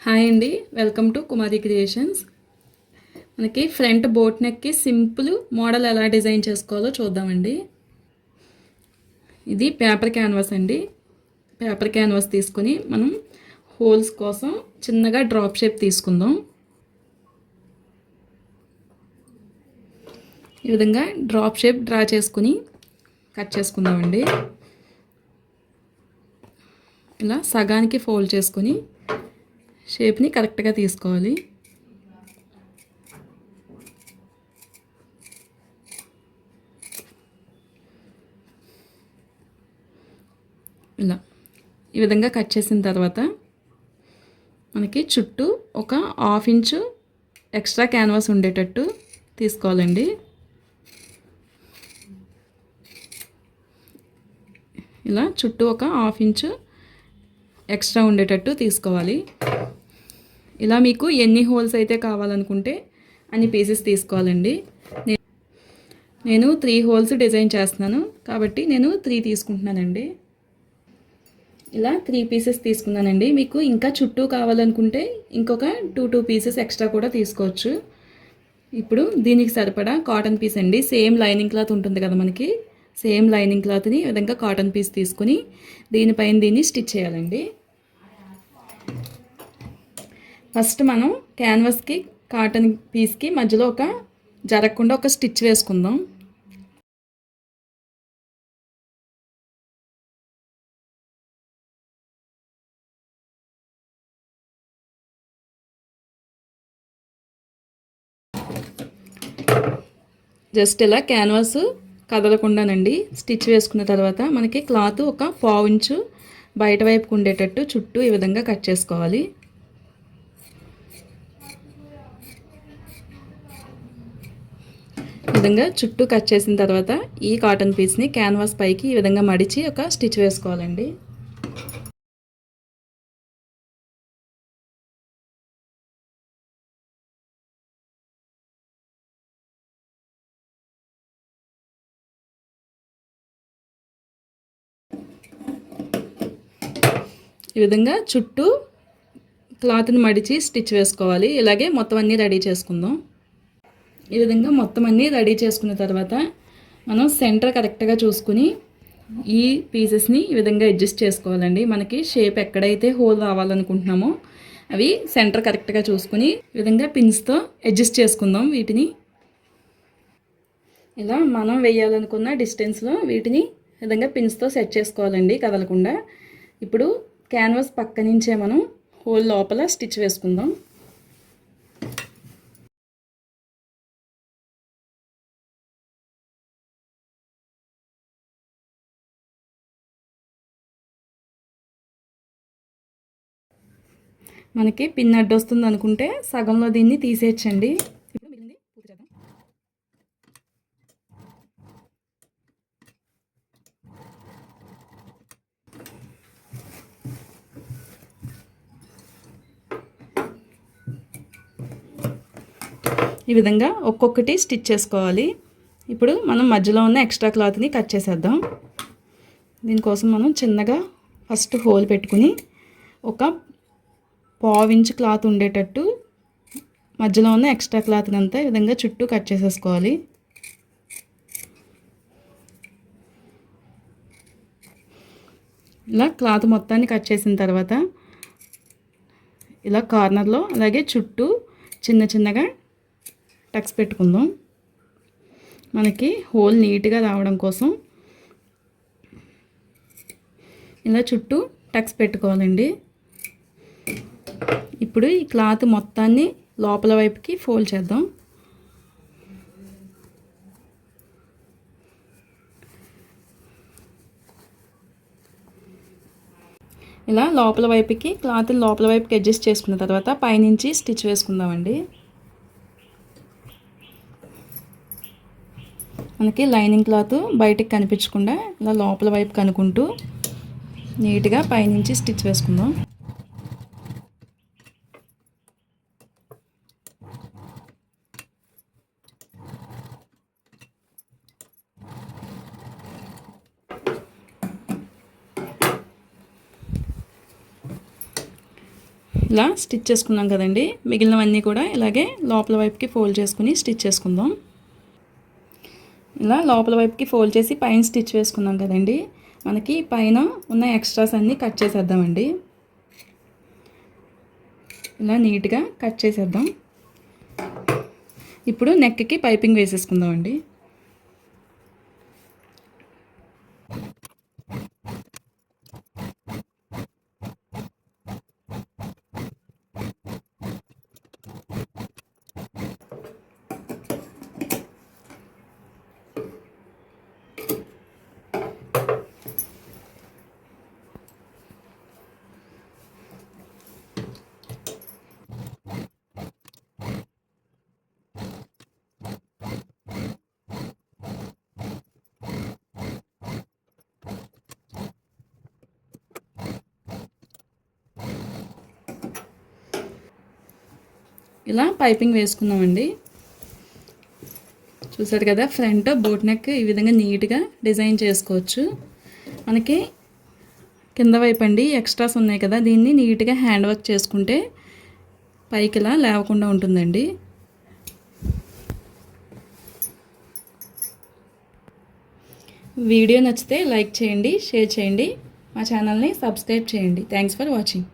Hi అండి, welcome to Kumari creations. మనకి front boat నెక్కి సింపుల్ మోడల్ ఎలా డిజైన్ చేసుకోవాలో చూద్దామండి. ఇది పేపర్ క్యాన్వాస్ అండి. పేపర్ క్యాన్వాస్ తీసుకుని మనం హోల్స్ కోసం చిన్నగా డ్రాప్ షేప్ తీసుకుందాం. ఈ విధంగా డ్రాప్ షేప్ డ్రా చేసుకుని కట్ చేసుకుందామండి. ఇలా సగానికి ఫోల్డ్ చేసుకుని షేప్ని కరెక్ట్గా తీసుకోవాలి. ఇలా ఈ విధంగా కట్ చేసిన తర్వాత మనకి చుట్టూ ఒక 1/2 ఇంచు ఎక్స్ట్రా క్యాన్వాస్ ఉండేటట్టు తీసుకోవాలండి. ఇలా చుట్టూ ఒక 1/2 ఇంచు ఎక్స్ట్రా ఉండేటట్టు తీసుకోవాలి. ఇలా మీకు ఎన్ని హోల్స్ అయితే కావాలనుకుంటే అన్ని పీసెస్ తీసుకోవాలండి. నేను 3 హోల్స్ డిజైన్ చేస్తున్నాను కాబట్టి నేను 3 తీసుకుంటున్నానండి. ఇలా 3 పీసెస్ తీసుకున్నానండి. మీకు ఇంకా చుట్టూ కావాలనుకుంటే ఇంకొక 2 పీసెస్ ఎక్స్ట్రా కూడా తీసుకోవచ్చు. ఇప్పుడు దీనికి సరిపడా కాటన్ పీస్ అండి. సేమ్ లైనింగ్ క్లాత్ ఉంటుంది కదా మనకి, సేమ్ లైనింగ్ క్లాత్ని ఈ విధంగా కాటన్ పీస్ తీసుకుని దీనిపైన దీన్ని స్టిచ్ చేయాలండి. ఫస్ట్ మనం క్యాన్వాస్కి కాటన్ పీస్కి మధ్యలో జరగకుండా ఒక స్టిచ్ వేసుకుందాం. జస్ట్ ఇలా క్యాన్వాస్ కదలకుండానండి స్టిచ్ వేసుకున్న తర్వాత మనకి క్లాత్ ఒక 1/4 ఇంచు బయట వైపుకు ఉండేటట్టు చుట్టూ ఈ విధంగా కట్ చేసుకోవాలి. ఈ విధంగా చుట్టూ కట్ చేసిన తర్వాత ఈ కాటన్ పీస్ని క్యాన్వాస్ పైకి ఈ విధంగా మడిచి ఒక స్టిచ్ వేసుకోవాలండి. ఈ విధంగా చుట్టూ క్లాత్ని మడిచి స్టిచ్ వేసుకోవాలి. ఇలాగే మొత్తం అన్నీ రెడీ చేసుకుందాం. ఈ విధంగా మొత్తం అన్నీ రెడీ చేసుకున్న తర్వాత మనం సెంటర్ కరెక్ట్గా చూసుకుని ఈ పీసెస్ని ఈ విధంగా అడ్జస్ట్ చేసుకోవాలండి. మనకి షేప్ ఎక్కడైతే హోల్ రావాలనుకుంటున్నామో అవి సెంటర్ కరెక్ట్గా చూసుకుని ఈ విధంగా పిన్స్తో అడ్జస్ట్ చేసుకుందాం. వీటిని ఇలా మనం వేయాలనుకున్న డిస్టెన్స్లో వీటిని ఈ విధంగా పిన్స్తో సెట్ చేసుకోవాలండి కదలకుండా. ఇప్పుడు క్యాన్వాస్ పక్క నుంచే మనం హోల్ లోపల స్టిచ్ వేసుకుందాం. మనకి పిన్ అడ్డు వస్తుంది అనుకుంటే సగంలో దీన్ని తీసేయచ్చండి. ఈ విధంగా ఒక్కొక్కటి స్టిచ్ చేసుకోవాలి. ఇప్పుడు మనం మధ్యలో ఉన్న ఎక్స్ట్రా క్లాత్ని కట్ చేసేద్దాం. దీనికోసం మనం చిన్నగా ఫస్ట్ హోల్ పెట్టుకుని ఒక 1/4 ఇంచు క్లాత్ ఉండేటట్టు మధ్యలో ఉన్న ఎక్స్ట్రా క్లాత్ని అంతా ఈ విధంగా చుట్టూ కట్ చేసేసుకోవాలి. ఇలా క్లాత్ మొత్తాన్ని కట్ చేసిన తర్వాత ఇలా కార్నర్లో అలాగే చుట్టూ చిన్నగా టక్స్ పెట్టుకుందాం. మనకి హోల్ నీట్గా రావడం కోసం ఇలా చుట్టూ టక్స్ పెట్టుకోవాలండి. ఇప్పుడు ఈ క్లాత్ మొత్తాన్ని లోపల వైపుకి ఫోల్డ్ చేద్దాం. ఇలా లోపల వైపుకి క్లాత్ లోపల వైపుకి అడ్జస్ట్ చేసుకున్న తర్వాత పైనుంచి స్టిచ్ వేసుకుందామండి. మనకి లైనింగ్ క్లాత్ బయటికి కనిపించకుండా ఇలా లోపల వైపు కనుక్కుంటూ నీట్గా పైనుంచి స్టిచ్ వేసుకుందాం. ఇలా స్టిచ్ చేసుకున్నాం కదండి, మిగిలినవన్నీ కూడా ఇలాగే లోపల వైపుకి ఫోల్డ్ చేసుకుని స్టిచ్ చేసుకుందాం. ఇలా లోపల వైపుకి ఫోల్డ్ చేసి పైన స్టిచ్ వేసుకున్నాం కదండి, మనకి పైన ఉన్న ఎక్స్ట్రాస్ అన్నీ కట్ చేసేద్దామండి. ఇలా నీట్గా కట్ చేసేద్దాం. ఇప్పుడు నెక్కి పైపింగ్ వేసేసుకుందామండి. ఇలా పైపింగ్ వేసుకుందామండి. చూసారు కదా, ఫ్రంట్ బోట్ నెక్ ఈ విధంగా నీట్గా డిజైన్ చేసుకోవచ్చు. మనకి కింద వైపు అండి ఎక్స్ట్రాస్ ఉన్నాయి కదా, దీన్ని నీట్గా హ్యాండ్ వర్క్ చేసుకుంటే పైకి ఇలా లేవకుండా ఉంటుందండి. వీడియో నచ్చితే లైక్ చేయండి, షేర్ చేయండి, మా ఛానల్ని సబ్స్క్రైబ్ చేయండి. Thanks for watching.